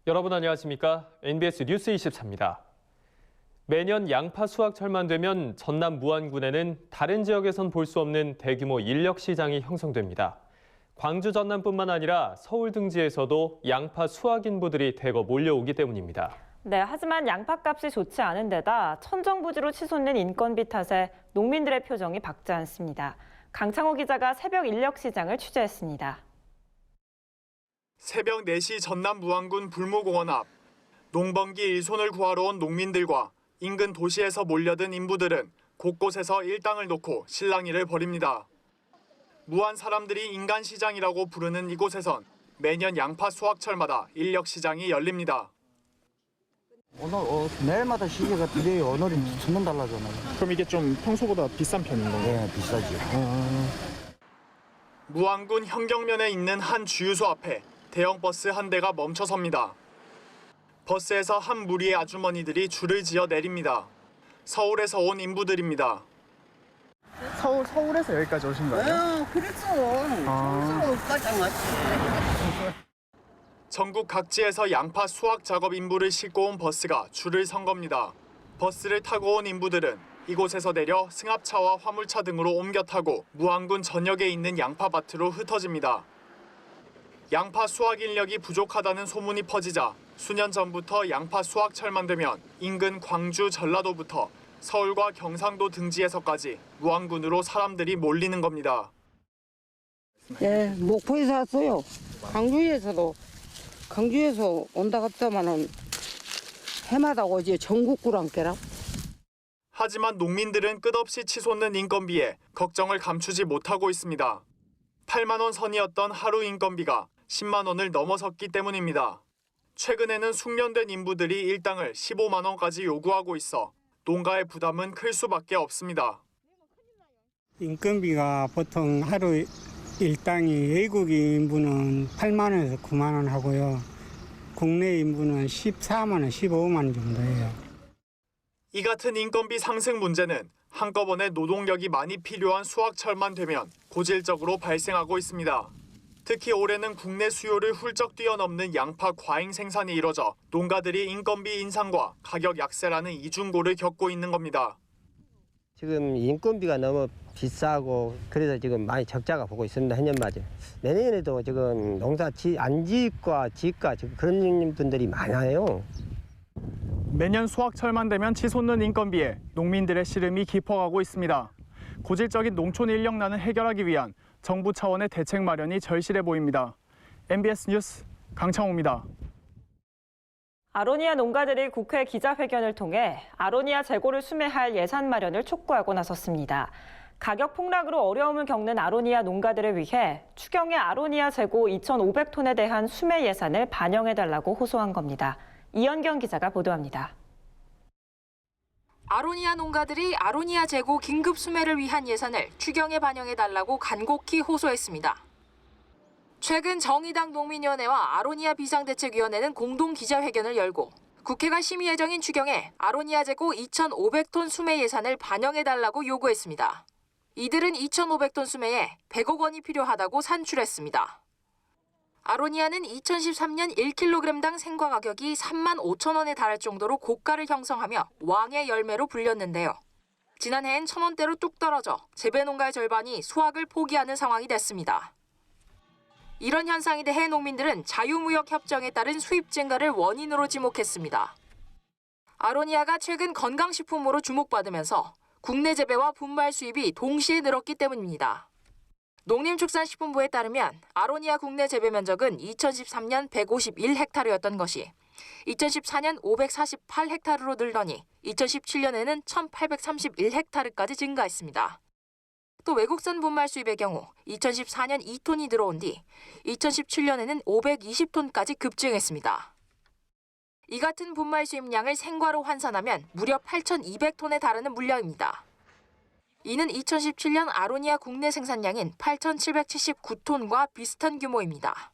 여러분 안녕하십니까? NBS 뉴스 24입니다. 매년 양파 수확철만 되면 전남 무안군에는 다른 지역에선 볼 수 없는 대규모 인력 시장이 형성됩니다. 광주 전남뿐만 아니라 서울 등지에서도 양파 수확 인부들이 대거 몰려오기 때문입니다. 네, 하지만 양파값이 좋지 않은 데다 천정부지로 치솟는 인건비 탓에 농민들의 표정이 밝지 않습니다. 강창호 기자가 새벽 인력 시장을 취재했습니다. 새벽 4시 전남 무안군 불무공원 앞 농번기 일손을 구하러 온 농민들과 인근 도시에서 몰려든 인부들은 곳곳에서 일당을 놓고 실랑이를 벌입니다. 무안 사람들이 인간시장이라고 부르는 이곳에선 매년 양파 수확철마다 인력 시장이 열립니다. 오늘 매일마다 시계가 틀려요. 오늘은 1,000원 달라잖아요. 그럼 이게 좀 평소보다 비싼 편인 건가요? 네, 비싸죠. 무안군 현경면에 있는 한 주유소 앞에 대형 버스 한 대가 멈춰섭니다. 버스에서 한 무리의 아주머니들이 줄을 지어 내립니다. 서울에서 온 인부들입니다. 서울에서 여기까지 오신 거예요? 그랬어. 서울까지 왔지. 전국 각지에서 양파 수확 작업 인부를 싣고 온 버스가 줄을 선 겁니다. 버스를 타고 온 인부들은 이곳에서 내려 승합차와 화물차 등으로 옮겨 타고 무안군 전역에 있는 양파밭으로 흩어집니다. 양파 수확 인력이 부족하다는 소문이 퍼지자 수년 전부터 양파 수확철만 되면 인근 광주, 전라도부터 서울과 경상도 등지에서까지 무안군으로 사람들이 몰리는 겁니다. 네, 목포에서 왔어요. 광주에서 온다 갔다마는 해마다 오지 전국구랑 깨라. 하지만 농민들은 끝없이 치솟는 인건비에 걱정을 감추지 못하고 있습니다. 8만 원 선이었던 하루 인건비가 10만 원을 넘어섰기 때문입니다. 최근에는 숙련된 인부들이 일당을 15만 원까지 요구하고 있어 농가의 부담은 클 수밖에 없습니다. 인건비가 보통 하루 일당이 외국 인부는 8만 원에서 9만 원 하고요. 국내 인부는 14만 원, 15만 원 정도예요. 이 같은 인건비 상승 문제는 한꺼번에 노동력이 많이 필요한 수확철만 되면 고질적으로 발생하고 있습니다. 특히 올해는 국내 수요를 훌쩍 뛰어넘는 양파 과잉 생산이 이뤄져 농가들이 인건비 인상과 가격 약세라는 이중고를 겪고 있는 겁니다. 지금 인건비가 너무 비싸고 그래서 지금 많이 적자가 보고 있습니다. 해년맞이. 내년에도 지금 농사 안 짓과 짓과 지금 그런 분들이 많아요. 매년 수확철만 되면 치솟는 인건비에 농민들의 시름이 깊어가고 있습니다. 고질적인 농촌 인력난을 해결하기 위한 정부 차원의 대책 마련이 절실해 보입니다. MBS 뉴스 강창호입니다. 아로니아 농가들이 국회 기자회견을 통해 아로니아 재고를 수매할 예산 마련을 촉구하고 나섰습니다. 가격 폭락으로 어려움을 겪는 아로니아 농가들을 위해 추경의 아로니아 재고 2,500톤에 대한 수매 예산을 반영해달라고 호소한 겁니다. 이현경 기자가 보도합니다. 아로니아 농가들이 아로니아 재고 긴급 수매를 위한 예산을 추경에 반영해달라고 간곡히 호소했습니다. 최근 정의당 농민위원회와 아로니아 비상대책위원회는 공동 기자회견을 열고 국회가 심의 예정인 추경에 아로니아 재고 2,500톤 수매 예산을 반영해달라고 요구했습니다. 이들은 2,500톤 수매에 100억 원이 필요하다고 산출했습니다. 아로니아는 2013년 1kg당 생과 가격이 3만 5천 원에 달할 정도로 고가를 형성하며 왕의 열매로 불렸는데요. 지난해엔 1,000원대로 뚝 떨어져 재배농가의 절반이 수확을 포기하는 상황이 됐습니다. 이런 현상에 대해 농민들은 자유무역협정에 따른 수입 증가를 원인으로 지목했습니다. 아로니아가 최근 건강식품으로 주목받으면서 국내 재배와 분말 수입이 동시에 늘었기 때문입니다. 농림축산식품부에 따르면 아로니아 국내 재배 면적은 2013년 151헥타르였던 것이 2014년 548헥타르로 늘더니 2017년에는 1,831헥타르까지 증가했습니다. 또 외국산 분말 수입의 경우 2014년 2톤이 들어온 뒤 2017년에는 520톤까지 급증했습니다. 이 같은 분말 수입량을 생과로 환산하면 무려 8,200톤에 달하는 물량입니다. 이는 2017년 아로니아 국내 생산량인 8,779톤과 비슷한 규모입니다.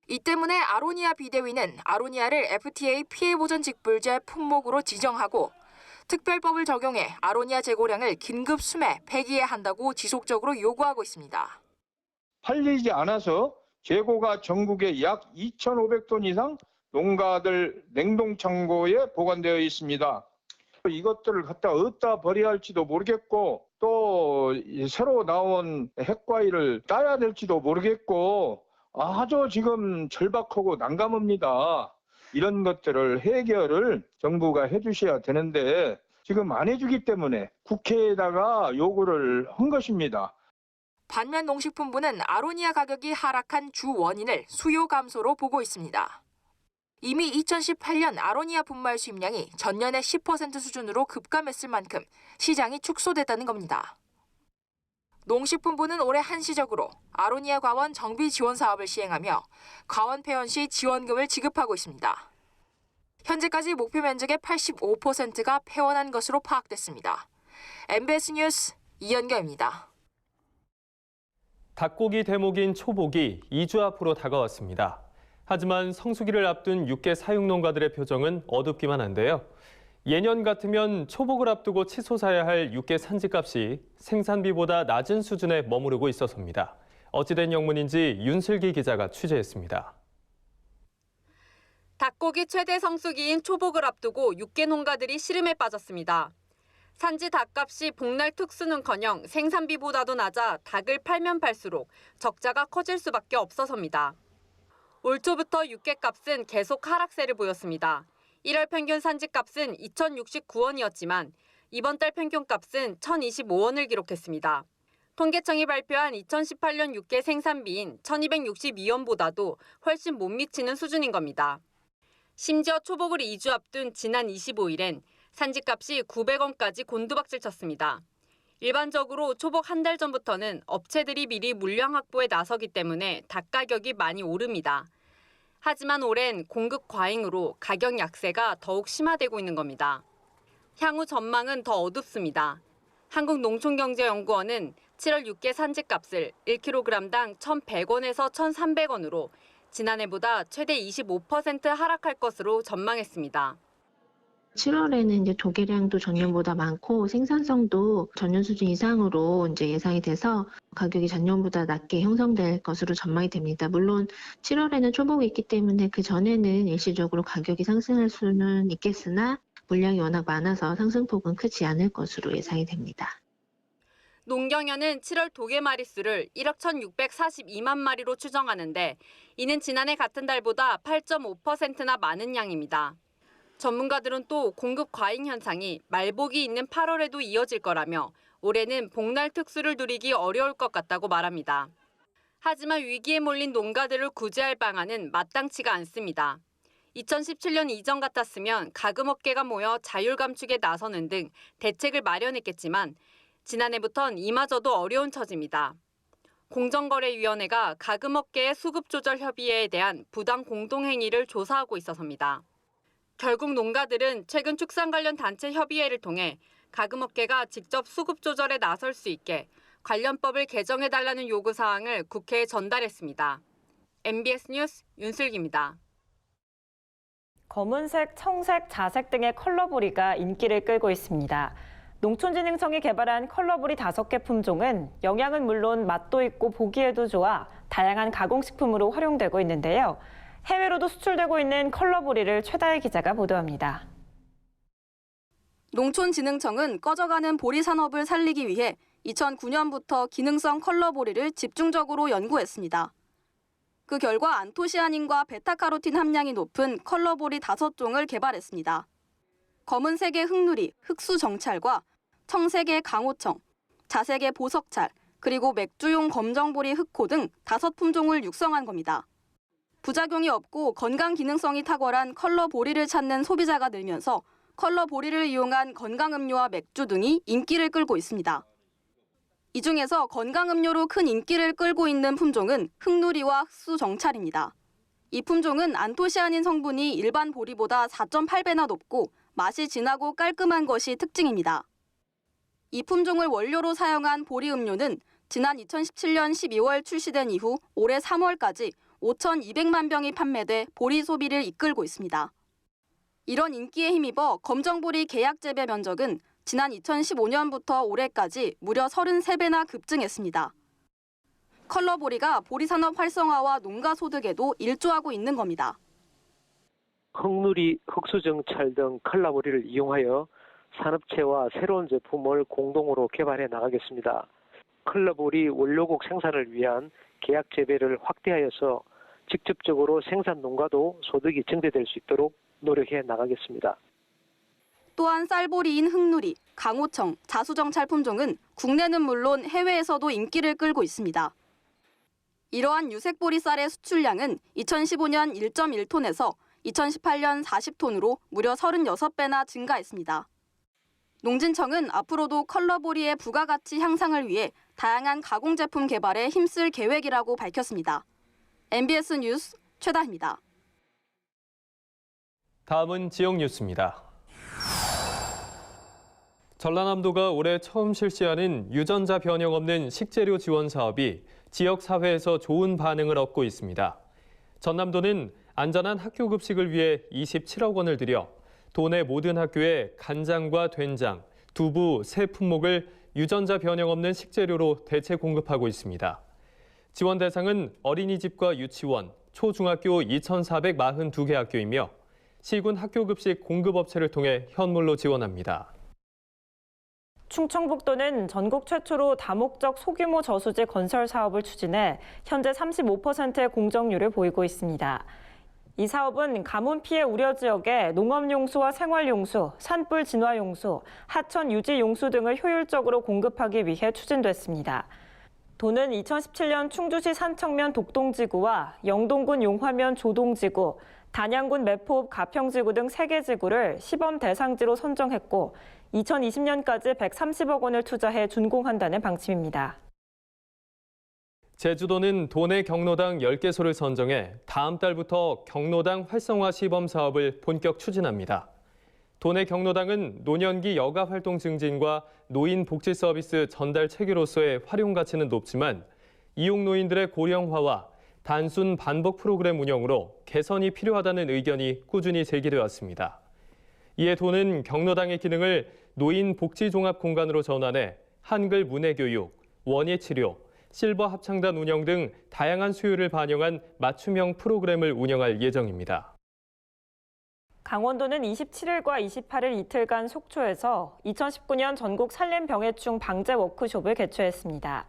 이 때문에 아로니아 비대위는 아로니아를 FTA 피해보전 직불제 품목으로 지정하고 특별법을 적용해 아로니아 재고량을 긴급 수매, 폐기해야 한다고 지속적으로 요구하고 있습니다. 팔리지 않아서 재고가 전국에 약 2,500톤 이상 농가들 냉동창고에 보관되어 있습니다. 이것들을 갖다 어디다 버려야 할지도 모르겠고 또 새로 나온 핵과일을 따야 될지도 모르겠고 아주 지금 절박하고 난감합니다. 이런 것들을 해결을 정부가 해주셔야 되는데 지금 안 해주기 때문에 국회에다가 요구를 한 것입니다. 반면 농식품부는 아로니아 가격이 하락한 주 원인을 수요 감소로 보고 있습니다. 이미 2018년 아로니아 분말 수입량이 전년의 10% 수준으로 급감했을 만큼 시장이 축소됐다는 겁니다. 농식품부는 올해 한시적으로 아로니아 과원 정비 지원 사업을 시행하며 과원 폐원 시 지원금을 지급하고 있습니다. 현재까지 목표 면적의 85%가 폐원한 것으로 파악됐습니다. MBS 뉴스 이연경입니다. 닭고기 대목인 초복이 2주 앞으로 다가왔습니다. 하지만 성수기를 앞둔 육개 사육 농가들의 표정은 어둡기만 한데요. 예년 같으면 초복을 앞두고 치솟아야 할 육개 산지값이 생산비보다 낮은 수준에 머무르고 있어서입니다. 어찌된 영문인지 윤슬기 기자가 취재했습니다. 닭고기 최대 성수기인 초복을 앞두고 육개 농가들이 시름에 빠졌습니다. 산지 닭값이 복날 특수는커녕 생산비보다도 낮아 닭을 팔면 팔수록 적자가 커질 수밖에 없어서입니다. 올 초부터 육개값은 계속 하락세를 보였습니다. 1월 평균 산지값은 2,069원이었지만 이번 달 평균값은 1,025원을 기록했습니다. 통계청이 발표한 2018년 육개 생산비인 1,262원보다도 훨씬 못 미치는 수준인 겁니다. 심지어 초복을 2주 앞둔 지난 25일엔 산지값이 900원까지 곤두박질 쳤습니다. 일반적으로 초복 한 달 전부터는 업체들이 미리 물량 확보에 나서기 때문에 닭 가격이 많이 오릅니다. 하지만 올해는 공급 과잉으로 가격 약세가 더욱 심화되고 있는 겁니다. 향후 전망은 더 어둡습니다. 한국농촌경제연구원은 7월 육개 산지값을 1kg당 1,100원에서 1,300원으로 지난해보다 최대 25% 하락할 것으로 전망했습니다. 7월에는 이제 조개량도 전년보다 많고 생산성도 전년 수준 이상으로 이제 예상이 돼서 가격이 전년보다 낮게 형성될 것으로 전망이 됩니다. 물론 7월에는 초복이 있기 때문에 그 전에는 일시적으로 가격이 상승할 수는 있겠으나 물량이 워낙 많아서 상승폭은 크지 않을 것으로 예상이 됩니다. 농경연은 7월 도개 마리수를 1억 1,642만 마리로 추정하는데 이는 지난해 같은 달보다 8.5%나 많은 양입니다. 전문가들은 또 공급 과잉 현상이 말복이 있는 8월에도 이어질 거라며 올해는 복날 특수를 누리기 어려울 것 같다고 말합니다. 하지만 위기에 몰린 농가들을 구제할 방안은 마땅치가 않습니다. 2017년 이전 같았으면 가금업계가 모여 자율 감축에 나서는 등 대책을 마련했겠지만 지난해부턴 이마저도 어려운 처지입니다. 공정거래위원회가 가금업계의 수급조절협의회에 대한 부당 공동행위를 조사하고 있어서입니다. 결국 농가들은 최근 축산 관련 단체 협의회를 통해 가금업계가 직접 수급 조절에 나설 수 있게 관련법을 개정해달라는 요구사항을 국회에 전달했습니다. MBS 뉴스 윤슬기입니다. 검은색, 청색, 자색 등의 컬러보리가 인기를 끌고 있습니다. 농촌진흥청이 개발한 컬러보리 5개 품종은 영양은 물론 맛도 있고 보기에도 좋아 다양한 가공식품으로 활용되고 있는데요. 해외로도 수출되고 있는 컬러보리를 최다혜 기자가 보도합니다. 농촌진흥청은 꺼져가는 보리 산업을 살리기 위해 2009년부터 기능성 컬러보리를 집중적으로 연구했습니다. 그 결과 안토시아닌과 베타카로틴 함량이 높은 컬러보리 5종을 개발했습니다. 검은색의 흑누리, 흑수정찰과 청색의 강호청, 자색의 보석찰, 그리고 맥주용 검정보리 흑호 등 5품종을 육성한 겁니다. 부작용이 없고 건강 기능성이 탁월한 컬러보리를 찾는 소비자가 늘면서 컬러보리를 이용한 건강음료와 맥주 등이 인기를 끌고 있습니다. 이 중에서 건강음료로 큰 인기를 끌고 있는 품종은 흑누리와 흑수정찰입니다. 이 품종은 안토시아닌 성분이 일반 보리보다 4.8배나 높고 맛이 진하고 깔끔한 것이 특징입니다. 이 품종을 원료로 사용한 보리 음료는 지난 2017년 12월 출시된 이후 올해 3월까지 5,200만 병이 판매돼 보리 소비를 이끌고 있습니다. 이런 인기에 힘입어 검정보리 계약 재배 면적은 지난 2015년부터 올해까지 무려 33배나 급증했습니다. 컬러보리가 보리산업 활성화와 농가 소득에도 일조하고 있는 겁니다. 흑누리, 흑수정찰 등 컬러보리를 이용하여 산업체와 새로운 제품을 공동으로 개발해 나가겠습니다. 컬러보리 원료국 생산을 위한 계약 재배를 확대하여서 직접적으로 생산 농가도 소득이 증대될 수 있도록 노력해 나가겠습니다. 또한 쌀보리인 흑누리, 강호청, 자수정찰 품종은 국내는 물론 해외에서도 인기를 끌고 있습니다. 이러한 유색보리 쌀의 수출량은 2015년 1.1톤에서 2018년 40톤으로 무려 36배나 증가했습니다. 농진청은 앞으로도 컬러보리의 부가가치 향상을 위해 다양한 가공 제품 개발에 힘쓸 계획이라고 밝혔습니다. MBS 뉴스 최다희입니다. 다음은 지역 뉴스입니다. 전라남도가 올해 처음 실시하는 유전자 변형 없는 식재료 지원 사업이 지역 사회에서 좋은 반응을 얻고 있습니다. 전남도는 안전한 학교 급식을 위해 27억 원을 들여 도내 모든 학교에 간장과 된장, 두부, 새 품목을 유전자 변형 없는 식재료로 대체 공급하고 있습니다. 지원 대상은 어린이집과 유치원, 초중학교 2,442개 학교이며 시군 학교 급식 공급업체를 통해 현물로 지원합니다. 충청북도는 전국 최초로 다목적 소규모 저수지 건설 사업을 추진해 현재 35%의 공정률을 보이고 있습니다. 이 사업은 가뭄 피해 우려 지역에 농업용수와 생활용수, 산불 진화용수, 하천 유지용수 등을 효율적으로 공급하기 위해 추진됐습니다. 도는 2017년 충주시 산청면 독동지구와 영동군 용화면 조동지구, 단양군 매포읍 가평지구 등 3개 지구를 시범 대상지로 선정했고 2020년까지 130억 원을 투자해 준공한다는 방침입니다. 제주도는 도내 경로당 10개소를 선정해 다음 달부터 경로당 활성화 시범 사업을 본격 추진합니다. 도내 경로당은 노년기 여가 활동 증진과 노인 복지 서비스 전달 체계로서의 활용 가치는 높지만 이용 노인들의 고령화와 단순 반복 프로그램 운영으로 개선이 필요하다는 의견이 꾸준히 제기되어 왔습니다. 이에 도는 경로당의 기능을 노인 복지 종합 공간으로 전환해 한글 문해 교육, 원예 치료, 실버 합창단 운영 등 다양한 수요를 반영한 맞춤형 프로그램을 운영할 예정입니다. 강원도는 27일과 28일 이틀간 속초에서 2019년 전국 산림병해충 방제 워크숍을 개최했습니다.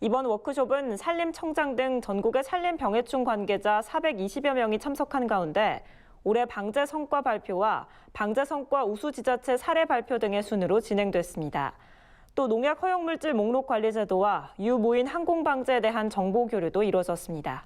이번 워크숍은 산림청장 등 전국의 산림병해충 관계자 420여 명이 참석한 가운데 올해 방제 성과 발표와 방제 성과 우수 지자체 사례 발표 등의 순으로 진행됐습니다. 또 농약 허용물질 목록 관리 제도와 유무인 항공 방제에 대한 정보 교류도 이루어졌습니다.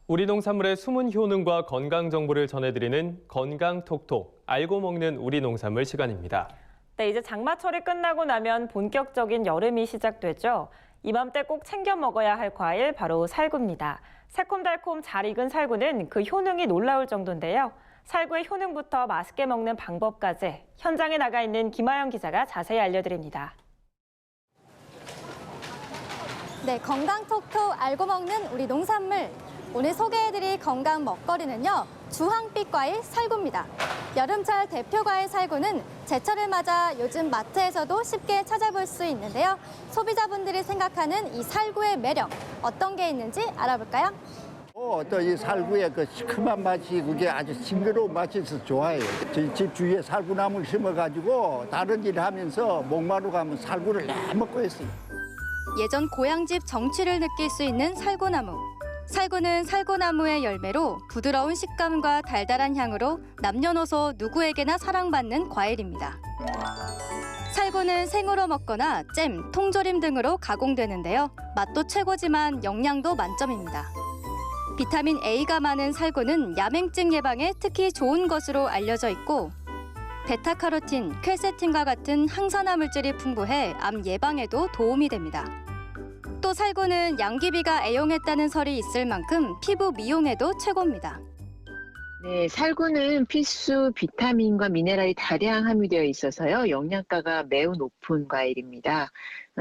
우리 농산물의 숨은 효능과 건강 정보를 전해드리는 건강톡톡, 알고 먹는 우리 농산물 시간입니다. 네, 이제 장마철이 끝나고 나면 본격적인 여름이 시작되죠. 이맘때 꼭 챙겨 먹어야 할 과일 바로 살구입니다. 새콤달콤 잘 익은 살구는 그 효능이 놀라울 정도인데요. 살구의 효능부터 맛있게 먹는 방법까지 현장에 나가 있는 김아영 기자가 자세히 알려드립니다. 네, 건강톡톡 알고 먹는 우리 농산물. 오늘 소개해드릴 건강 먹거리는요, 주황빛 과일 살구입니다. 여름철 대표 과일 살구는 제철을 맞아 요즘 마트에서도 쉽게 찾아볼 수 있는데요. 소비자분들이 생각하는 이 살구의 매력, 어떤 게 있는지 알아볼까요? 또 이 살구의 그 시큼한 맛이 그게 아주 싱그러운 맛이 있어서 좋아해요. 저희 집 주위에 살구나무를 심어가지고 다른 일 하면서 목마루 가면 살구를 내 먹고 있어요. 예전 고향집 정취를 느낄 수 있는 살구나무. 살구는 살구나무의 열매로 부드러운 식감과 달달한 향으로 남녀노소 누구에게나 사랑받는 과일입니다. 살구는 생으로 먹거나 잼, 통조림 등으로 가공되는데요. 맛도 최고지만 영양도 만점입니다. 비타민 A가 많은 살구는 야맹증 예방에 특히 좋은 것으로 알려져 있고 베타카로틴, 퀘세틴과 같은 항산화 물질이 풍부해 암 예방에도 도움이 됩니다. 또 살구는 양귀비가 애용했다는 설이 있을 만큼 피부 미용에도 최고입니다. 네, 살구는 필수 비타민과 미네랄이 다량 함유되어 있어서요. 영양가가 매우 높은 과일입니다.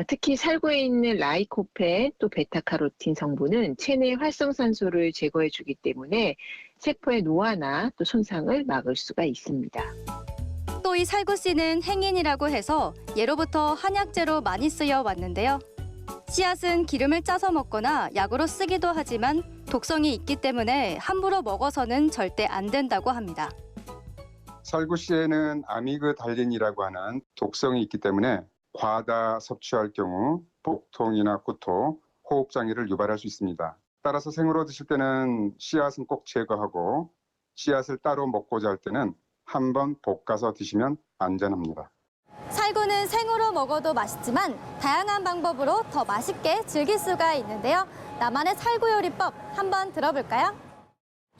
특히 살구에 있는 라이코펜 또 베타카로틴 성분은 체내 활성산소를 제거해주기 때문에 세포의 노화나 또 손상을 막을 수가 있습니다. 또 이 살구씨는 행인이라고 해서 예로부터 한약재로 많이 쓰여 왔는데요. 씨앗은 기름을 짜서 먹거나 약으로 쓰기도 하지만 독성이 있기 때문에 함부로 먹어서는 절대 안 된다고 합니다. 살구씨에는 아미그달린이라고 하는 독성이 있기 때문에 과다 섭취할 경우 복통이나 구토, 호흡장애를 유발할 수 있습니다. 따라서 생으로 드실 때는 씨앗은 꼭 제거하고 씨앗을 따로 먹고자 할 때는 한번 볶아서 드시면 안전합니다. 살구는 생으로 먹어도 맛있지만 다양한 방법으로 더 맛있게 즐길 수가 있는데요. 나만의 살구 요리법 한번 들어볼까요?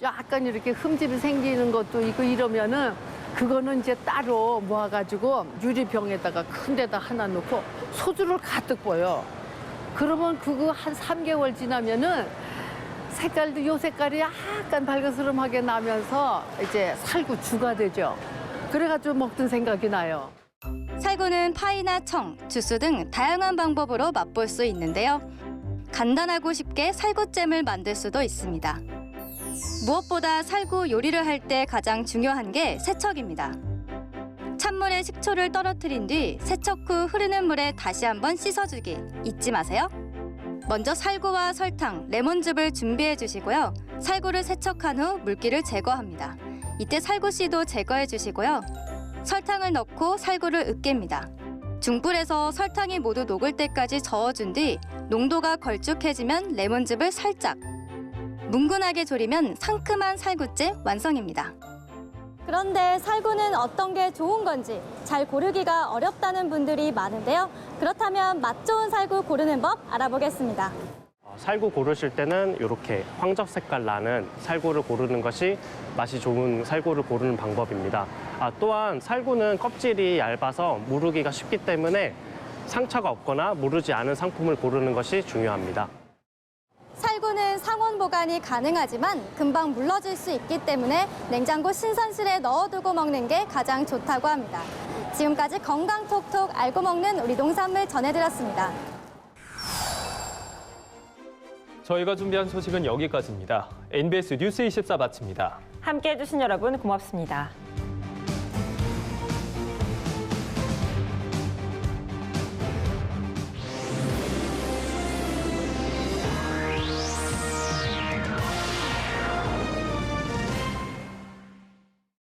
약간 이렇게 흠집이 생기는 것도 있고 이러면은 그거는 이제 따로 모아가지고 유리병에다가 큰 데다 하나 넣고 소주를 가득 부어요. 그러면 그거 한 3개월 지나면은 색깔도 요 색깔이 약간 밝은스름하게 나면서 이제 살구주가 되죠. 그래가지고 먹던 생각이 나요. 살구는 파이나 청, 주스 등 다양한 방법으로 맛볼 수 있는데요. 간단하고 쉽게 살구잼을 만들 수도 있습니다. 무엇보다 살구 요리를 할 때 가장 중요한 게 세척입니다. 찬물에 식초를 떨어뜨린 뒤 세척 후 흐르는 물에 다시 한번 씻어주기 잊지 마세요. 먼저 살구와 설탕, 레몬즙을 준비해 주시고요. 살구를 세척한 후 물기를 제거합니다. 이때 살구씨도 제거해 주시고요. 설탕을 넣고 살구를 으깹니다. 중불에서 설탕이 모두 녹을 때까지 저어준 뒤 농도가 걸쭉해지면 레몬즙을 살짝. 뭉근하게 졸이면 상큼한 살구찜 완성입니다. 그런데 살구는 어떤 게 좋은 건지 잘 고르기가 어렵다는 분들이 많은데요. 그렇다면 맛 좋은 살구 고르는 법 알아보겠습니다. 살구 고르실 때는 이렇게 황적 색깔 나는 살구를 고르는 것이 맛이 좋은 살구를 고르는 방법입니다. 또한 살구는 껍질이 얇아서 무르기가 쉽기 때문에 상처가 없거나 무르지 않은 상품을 고르는 것이 중요합니다. 살구는 상온 보관이 가능하지만 금방 물러질 수 있기 때문에 냉장고 신선실에 넣어두고 먹는 게 가장 좋다고 합니다. 지금까지 건강 톡톡 알고 먹는 우리 농산물 전해드렸습니다. 저희가 준비한 소식은 여기까지입니다. NBS 뉴스 24 마칩니다. 함께해 주신 여러분 고맙습니다.